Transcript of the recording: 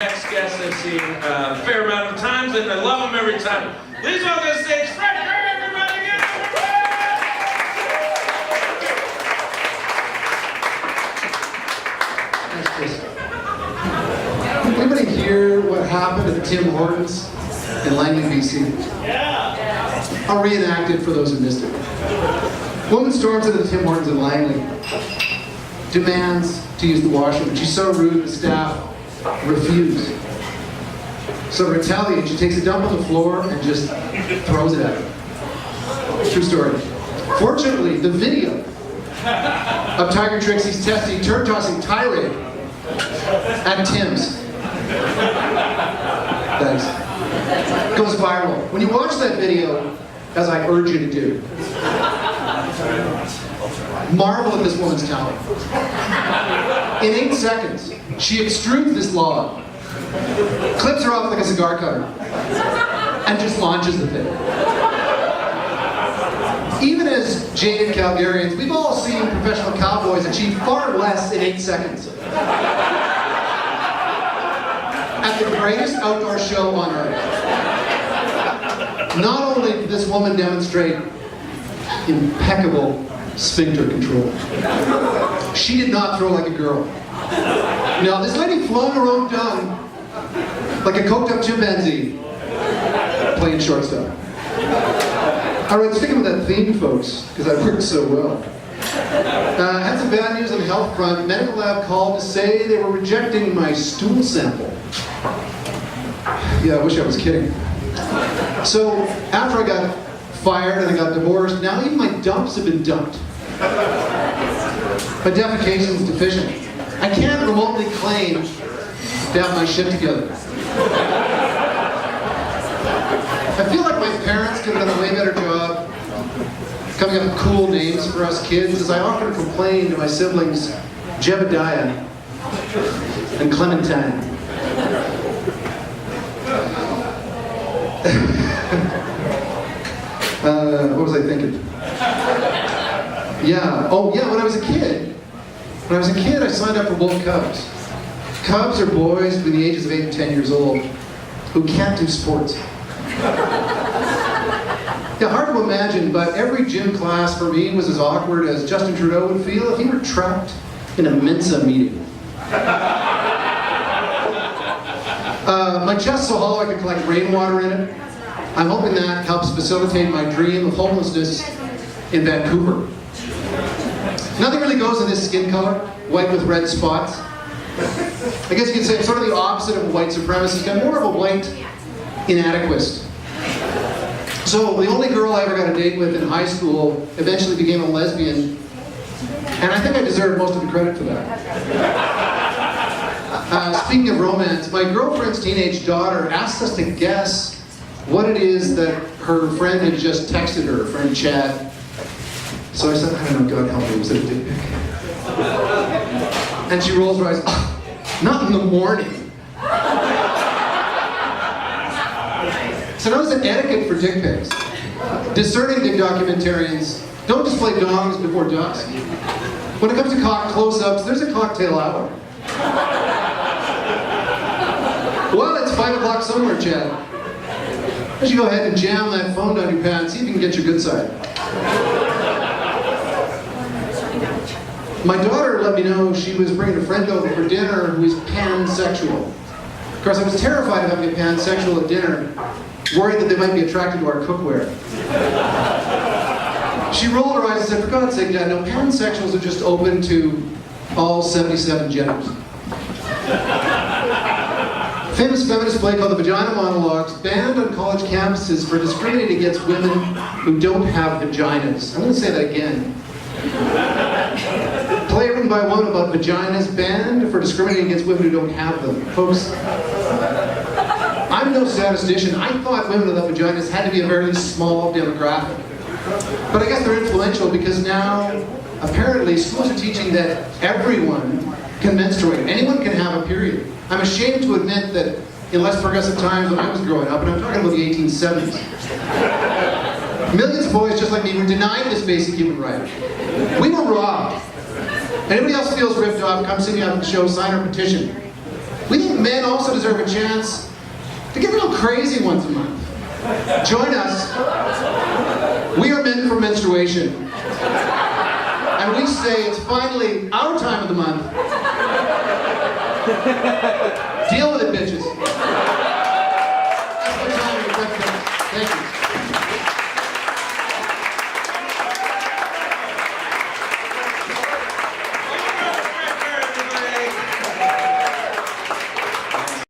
Next guest I've seen a fair amount of times, and I love him every time. Please welcome to the stage, Fred Curry, everybody! Thanks, Chris. Anybody hear what happened at the Tim Hortons in Langley, BC? Yeah! I'll reenact it for those who missed it. Woman storms into the Tim Hortons in Langley, demands to use the washroom. She's so rude, the staff refuse. So to retaliate, she takes a dump on the floor and just throws it at her. True story. Fortunately, the video of Tiger Trixie's testy turn-tossing tirade at Tim's, thanks, goes viral. When you watch that video, as I urge you to do, marvel at this woman's talent. In 8 seconds, she extrudes this log, clips her off like a cigar cutter, and just launches the thing. Even as jaded Calgarians, we've all seen professional cowboys achieve far less in 8 seconds. At the greatest outdoor show on earth. Not only did this woman demonstrate impeccable sphincter control, she did not throw like a girl. No, this lady flung her own dung like a coked up chimpanzee playing shortstop. Alright, sticking with that theme, folks, because that worked so well. Had some bad news on the health front. Medical lab called to say they were rejecting my stool sample. Yeah, I wish I was kidding. So, after I got fired and I got divorced, now even my dumps have been dumped. My defecation is deficient. I can't remotely claim to have my shit together. I feel like my parents could have done a way better job coming up with cool names for us kids, as I often complain to my siblings, Jebediah and Clementine. What was I thinking? Yeah, oh yeah, when I was a kid, I signed up for Wolf Cubs. Cubs are boys between the ages of 8 and 10 years old who can't do sports. Yeah, hard to imagine, but every gym class for me was as awkward as Justin Trudeau would feel if he were trapped in a Mensa meeting. My chest's so hollow I could collect rainwater in it. I'm hoping that helps facilitate my dream of homelessness in Vancouver. Nothing really goes in this skin color, white with red spots. I guess you could say I'm sort of the opposite of a white supremacist. I'm more of a white inadequate. So the only girl I ever got a date with in high school eventually became a lesbian, and I think I deserve most of the credit for that. Speaking of romance, my girlfriend's teenage daughter asked us to guess what it is that her friend had just texted her friend Chad. So I said, I don't know, God help me, was it a dick pic? And she rolls her eyes, oh, not in the morning. So notice the etiquette for dick pics. Discerning dick documentarians don't display dongs before dusk. When it comes to cock close-ups, there's a cocktail hour. Well, it's 5 o'clock somewhere, Chad. Why don't you go ahead and jam that phone down your pants, see if you can get your good side. My daughter let me know she was bringing a friend over for dinner who is pansexual. Of course, I was terrified of having a pansexual at dinner, worried that they might be attracted to our cookware. She rolled her eyes and said, for God's sake, Dad, no, pansexuals are just open to all 77 genders. Famous feminist play called The Vagina Monologues, banned on college campuses for discriminating against women who don't have vaginas. I'm going to say that again. Play written by a woman about vaginas, banned for discriminating against women who don't have them. Folks, I'm no statistician. I thought women without vaginas had to be a very small demographic. But I guess they're influential because now, apparently, schools are teaching that everyone can menstruate. Anyone can have a period. I'm ashamed to admit that in less progressive times when I was growing up, and I'm talking about the 1870s, millions of boys just like me were denied this basic human right. We were robbed. Anybody else feels ripped off, come see me after the show, sign our petition. We think men also deserve a chance to get a little crazy once a month. Join us. We are men for menstruation. And we say it's finally our time of the month. Deal with it, bitches.